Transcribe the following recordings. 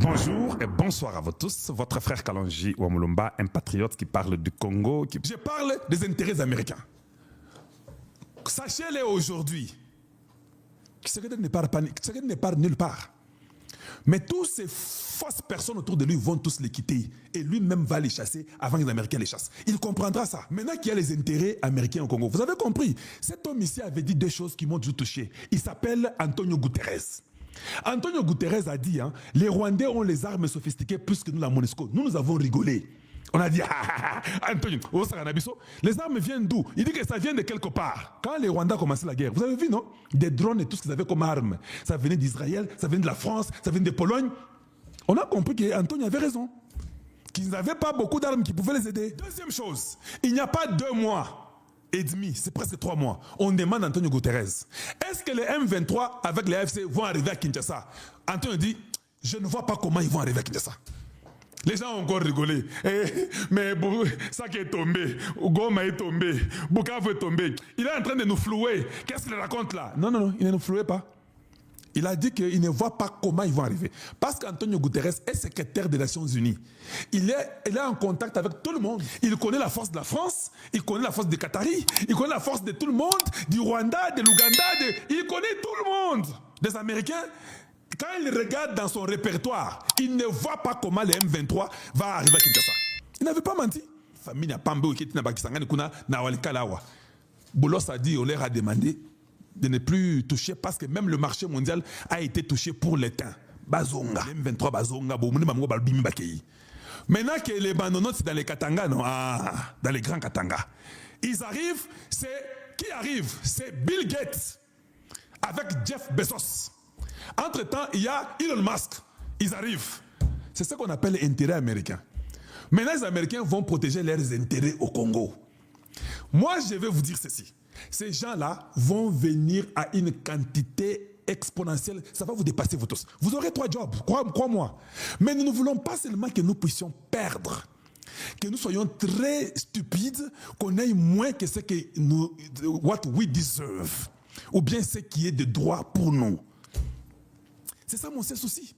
Bonjour et bonsoir à vous tous. Votre frère Kalonji Ouamulumba, un patriote qui parle du Congo. Je parle des intérêts américains. Sachez-le aujourd'hui. Tshisekedi ne part nulle part. Mais toutes ces fausses personnes autour de lui vont tous les quitter. Et lui-même va les chasser avant que les Américains les chassent. Il comprendra ça. Maintenant qu'il y a les intérêts américains au Congo, vous avez compris. Cet homme ici avait dit deux choses qui m'ont toujours touché. Il s'appelle Antonio Guterres. Antonio Guterres a dit, les Rwandais ont les armes sophistiquées plus que nous, la MONUSCO. Nous avons rigolé. On a dit, Antonio, les armes viennent d'où? Il dit que ça vient de quelque part. Quand les Rwandais ont commencé la guerre, vous avez vu, non? Des drones et tout ce qu'ils avaient comme armes. Ça venait d'Israël, ça venait de la France, ça venait de Pologne. On a compris qu'Antonio avait raison. Qu'ils n'avaient pas beaucoup d'armes qui pouvaient les aider. Deuxième chose, il n'y a pas 2 mois et demi, c'est presque 3 mois, on demande à Antonio Guterres, est-ce que les M23 avec les AFC vont arriver à Kinshasa? Antonio dit, je ne vois pas comment ils vont arriver à Kinshasa. Les gens ont encore rigolé. Mais ça qui est tombé, Goma est tombé, Bukavu est tombé. Il est en train de nous flouer. Qu'est-ce qu'il raconte là? Non, il ne nous flouait pas. Il a dit qu'il ne voit pas comment ils vont arriver. Parce qu'Antonio Guterres est secrétaire des Nations Unies. Il est en contact avec tout le monde. Il connaît la force de la France, il connaît la force des Qataris, il connaît la force de tout le monde, du Rwanda, de l'Ouganda, il connaît tout le monde. Des Américains. Quand il regarde dans son répertoire, il ne voit pas comment les M23 vont arriver à Kinshasa. Il n'avait pas menti. Famille n'a pas Boulos a dit, on leur a demandé de ne plus toucher parce que même le marché mondial a été touché pour l'étain. Bazonga. Les M23 Bazonga. Maintenant que les bandonotes c'est dans les Katanga, non? Dans les grands Katanga. Ils arrivent, qui arrive? C'est Bill Gates avec Jeff Bezos. Entre-temps, il y a Elon Musk. Ils arrivent. C'est ce qu'on appelle l'intérêt américain. Maintenant, les Américains vont protéger leurs intérêts au Congo. Moi, je vais vous dire ceci. Ces gens-là vont venir à une quantité exponentielle. Ça va vous dépasser, vous tous. Vous aurez 3 jobs, crois-moi. Mais nous ne voulons pas seulement que nous puissions perdre. Que nous soyons très stupides, qu'on ait moins que ce que nous, what we deserve. Ou bien ce qui est de droit pour nous. C'est ça mon seul souci.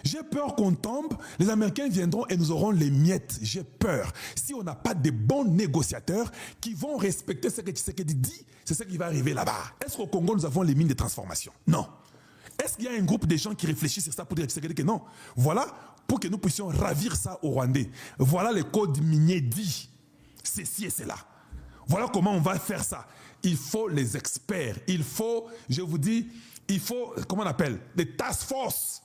J'ai peur qu'on tombe, les Américains viendront et nous aurons les miettes. J'ai peur. Si on n'a pas de bons négociateurs qui vont respecter ce que Tshisekedi dit, c'est ce qui va arriver là-bas. Est-ce qu'au Congo, nous avons les mines de transformation? Non. Est-ce qu'il y a un groupe de gens qui réfléchissent sur ça pour dire à Tshisekedi que non? Voilà, pour que nous puissions ravir ça aux Rwandais. Voilà le code minier dit. Ceci et cela. Voilà comment on va faire ça. Il faut les experts. Il faut, je vous dis, il faut, comment on appelle, des task force,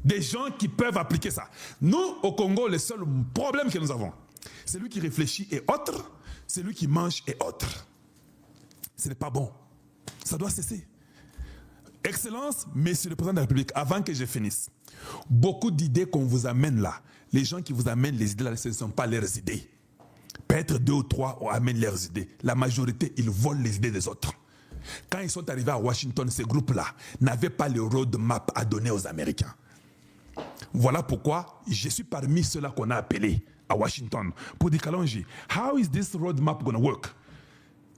des gens qui peuvent appliquer ça. Nous, au Congo, le seul problème que nous avons, c'est lui qui réfléchit et autre, c'est lui qui mange et autre. Ce n'est pas bon. Ça doit cesser. Excellence, Monsieur le Président de la République, avant que je finisse, beaucoup d'idées qu'on vous amène là, les gens qui vous amènent les idées là, ce ne sont pas leurs idées. Peut-être 2 ou 3 amènent leurs idées. La majorité, ils volent les idées des autres. Quand ils sont arrivés à Washington, ces groupes-là n'avaient pas le roadmap à donner aux Américains. Voilà pourquoi je suis parmi ceux-là qu'on a appelés à Washington pour dire, Kalonji, how is this roadmap going to work?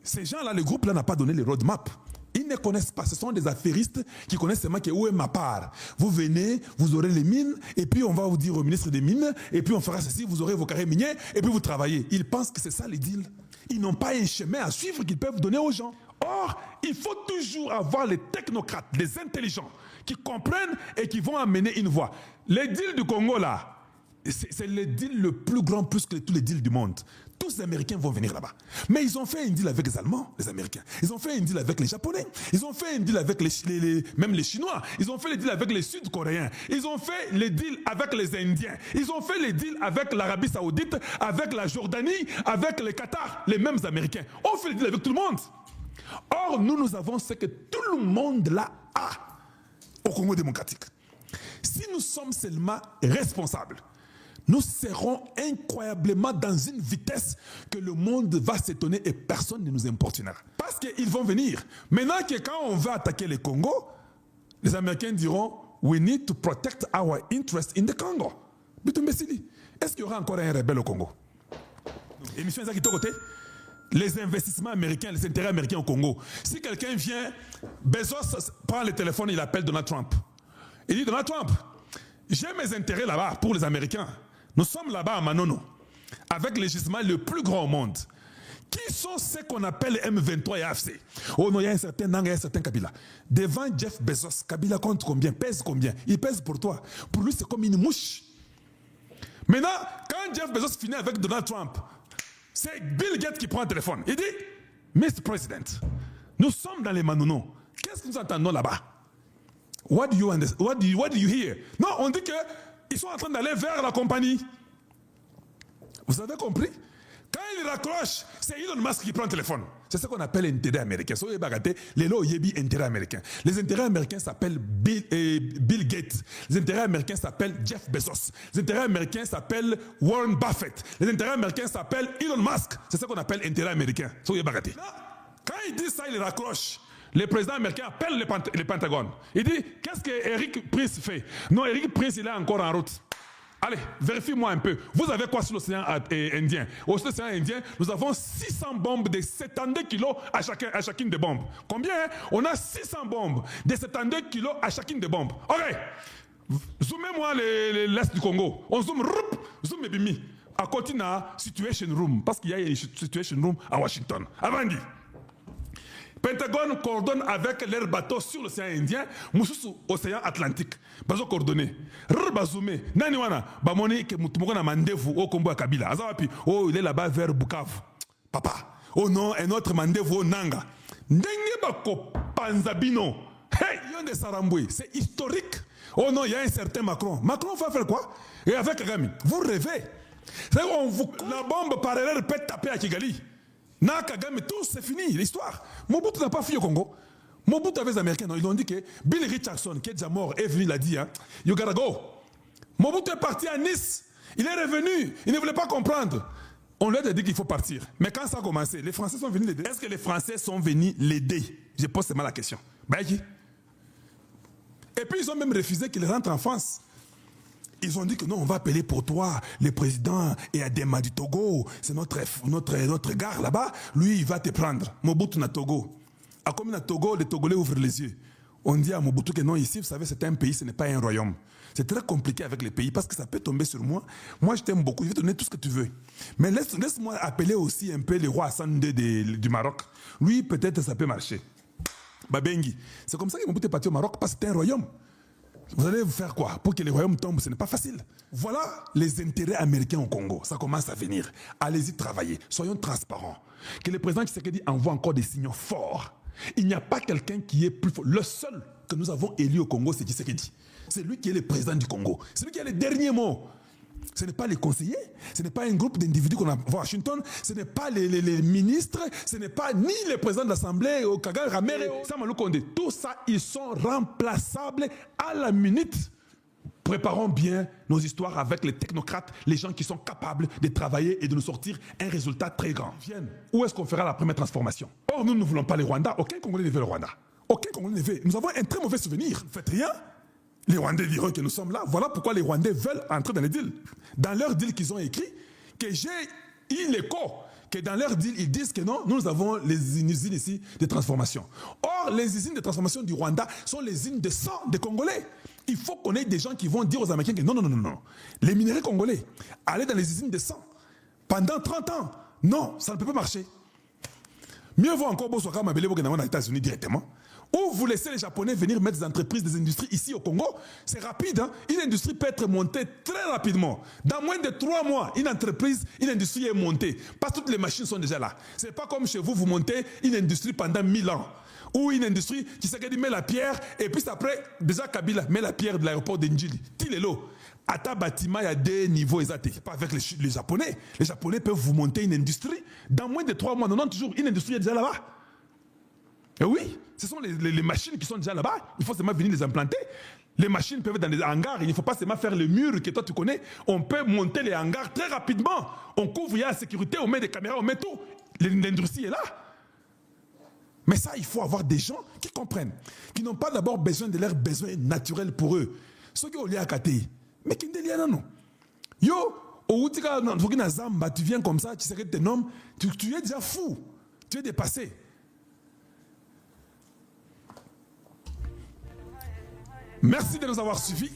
Ces gens-là, le groupe-là n'a pas donné le roadmap. Ils ne connaissent pas. Ce sont des affairistes qui connaissent seulement que où est ma part. Vous venez, vous aurez les mines, et puis on va vous dire au ministre des Mines, et puis on fera ceci, vous aurez vos carrés miniers, et puis vous travaillez. Ils pensent que c'est ça les deals. Ils n'ont pas un chemin à suivre qu'ils peuvent donner aux gens. Or, il faut toujours avoir les technocrates, les intelligents, qui comprennent et qui vont amener une voie. Les deals du Congo, là, c'est le deal le plus grand, plus que tous les deals du monde. Tous les Américains vont venir là-bas. Mais ils ont fait un deal avec les Allemands, les Américains. Ils ont fait un deal avec les Japonais. Ils ont fait un deal avec même les Chinois. Ils ont fait le deal avec les Sud-Coréens. Ils ont fait les deals avec les Indiens. Ils ont fait les deals avec l'Arabie Saoudite, avec la Jordanie, avec le Qatar. Les mêmes Américains. On fait le deal avec tout le monde. Or, nous avons ce que tout le monde là a au Congo démocratique. Si nous sommes seulement responsables, nous serons incroyablement dans une vitesse que le monde va s'étonner et personne ne nous importunera. Parce qu'ils vont venir. Maintenant que quand on va attaquer le Congo, les Américains diront « We need to protect our interest in the Congo ». Est-ce qu'il y aura encore un rebelle au Congo? Émission qui est côté. Les investissements américains, les intérêts américains au Congo. Si quelqu'un vient, Bezos prend le téléphone, il appelle Donald Trump. Il dit « Donald Trump, J'ai mes intérêts là-bas pour les Américains. Nous sommes là-bas à Manono, avec le gisement le plus grand au monde. Qui sont ceux qu'on appelle M23 et AFC? Oh non, il y a un certain Nanga, il y a un certain Kabila. Devant Jeff Bezos, Kabila compte combien? Pèse combien? Il pèse pour toi. Pour lui, c'est comme une mouche. Maintenant, quand Jeff Bezos finit avec Donald Trump, c'est Bill Gates qui prend le téléphone. Il dit, Mr. President, nous sommes dans les Manono. Qu'est-ce que nous entendons là-bas? What do you hear? Non, on dit qu'ils sont en train d'aller vers la compagnie. Vous avez compris? Quand il raccroche, c'est Elon Musk qui prend le téléphone. C'est ce qu'on appelle intérêt américain. Les américains. Les intérêts américains s'appellent Bill Gates. Les intérêts américains s'appellent Jeff Bezos. Les intérêts américains s'appellent Warren Buffett. Les intérêts américains s'appellent Elon Musk. C'est ce qu'on appelle intérêt américain. Quand il dit ça, il raccroche. Le président américain appelle le Pentagone. Il dit, qu'est-ce que Eric Prince fait? Non, Eric Prince, il est encore en route. Allez, vérifie-moi un peu. Vous avez quoi sur l'océan Indien? Au océan Indien, nous avons 600 bombes de 72 kilos à chacune des bombes. Combien? On a 600 bombes de 72 kilos à chacune des bombes. Ok. Zoomez-moi l'Est du Congo. On zoome, zoom et bimi. À côté, on a Situation Room. Parce qu'il y a une Situation Room à Washington. Avant dit. Pentagone coordonne avec leurs bateaux sur l'océan Indien, Moussous océan Atlantique. Bazo coordonné. Bazumé. Naniwana. Bamoni ke mutumokona mandevu au Kombo à Kabila. Azawapi. Oh, il est là-bas vers Bukavu. Papa. Oh non, un autre mandevu au Nanga. Ndenge bako Panzabino. Hey, Yonde Saramboué. C'est historique. Oh non, il y a un certain Macron. Macron va faire quoi? Et avec Kagame. Vous rêvez. La bombe parallèle peut taper à Kigali. Na Kagame, tout c'est fini, l'histoire. Mobutu n'a pas fui au Congo. Mobutu avec les Américains, non, ils ont dit que Bill Richardson, qui est déjà mort, est venu, il a dit, hein, you gotta go. Mobutu est parti à Nice, il est revenu, il ne voulait pas comprendre. On lui a dit qu'il faut partir. Mais quand ça a commencé, les Français sont venus l'aider. Est-ce que les Français sont venus l'aider? Je pose seulement la question. Et puis ils ont même refusé qu'il rentre en France. Ils ont dit que non, on va appeler pour toi le président et Adema du Togo. C'est notre gare là-bas. Lui, il va te prendre. Mobutu na Togo. À comme na Togo, les Togolais ouvrent les yeux. On dit à Mobutu que non, ici, vous savez, c'est un pays, ce n'est pas un royaume. C'est très compliqué avec les pays parce que ça peut tomber sur moi. Moi, je t'aime beaucoup. Je vais te donner tout ce que tu veux. Mais laisse-moi appeler aussi un peu le roi Hassan II du Maroc. Lui, peut-être, ça peut marcher. Babengi. C'est comme ça que Mobutu est parti au Maroc parce que c'était un royaume. Vous allez faire quoi? Pour que les royaumes tombent, ce n'est pas facile. Voilà les intérêts américains au Congo. Ça commence à venir. Allez-y travailler. Soyons transparents. Que le président Tshisekedi envoie encore des signaux forts. Il n'y a pas quelqu'un qui est plus fort. Le seul que nous avons élu au Congo, c'est Tshisekedi. C'est lui qui est le président du Congo. C'est lui qui a les derniers mots. Ce n'est pas les conseillers, ce n'est pas un groupe d'individus qu'on a à Washington, ce n'est pas les ministres, ce n'est pas ni les présidents de l'Assemblée, Kagame, Ramere, Samalou Kondé. Tout ça, ils sont remplaçables à la minute. Préparons bien nos histoires avec les technocrates, les gens qui sont capables de travailler et de nous sortir un résultat très grand. Où est-ce qu'on fera la première transformation? Or, nous ne voulons pas le Rwanda. Aucun Congolais ne veut le Rwanda. Aucun Congolais ne veut. Nous avons un très mauvais souvenir. Faites rien. Les Rwandais diront que nous sommes là. Voilà pourquoi les Rwandais veulent entrer dans les deals. Dans leur deal qu'ils ont écrit, que j'ai eu l'écho, que dans leur deal, ils disent que non, nous avons les usines ici de transformation. Or, les usines de transformation du Rwanda sont les usines de sang des Congolais. Il faut qu'on ait des gens qui vont dire aux Américains que non, non, non, non, non. Les minéraux congolais, aller dans les usines de sang pendant 30 ans, non, ça ne peut pas marcher. Mieux vaut encore Bosoka Mabele aux États-Unis directement. Ou vous laissez les Japonais venir mettre des entreprises, des industries ici au Congo. C'est rapide. Hein? Une industrie peut être montée très rapidement. Dans moins de 3 mois, une industrie est montée. Parce que toutes les machines sont déjà là. Ce n'est pas comme chez vous, vous montez une industrie pendant 1000 ans. Ou une industrie qui s'est met la pierre, et puis après, déjà Kabila met la pierre de l'aéroport d'Indjili. Tilelo. À ta bâtiment, il y a des niveaux exacts. C'est pas avec les Japonais. Les Japonais peuvent vous monter une industrie. Dans moins de 3 mois, non, toujours, une industrie est déjà là-bas. Et oui, ce sont les machines qui sont déjà là-bas. Il faut seulement venir les implanter. Les machines peuvent être dans les hangars. Il ne faut pas seulement faire le mur que toi tu connais. On peut monter les hangars très rapidement. On couvre, il y a la sécurité, on met des caméras, on met tout. L'industrie est là. Mais ça, il faut avoir des gens qui comprennent. Qui n'ont pas d'abord besoin de leurs besoins naturels pour eux. Ceux qui ont lié à Kate. Mais qui ne lié non. Yo, au Outika, tu viens comme ça, tu sais que tu es un homme, tu es déjà fou. Tu es dépassé. Merci de nous avoir suivis.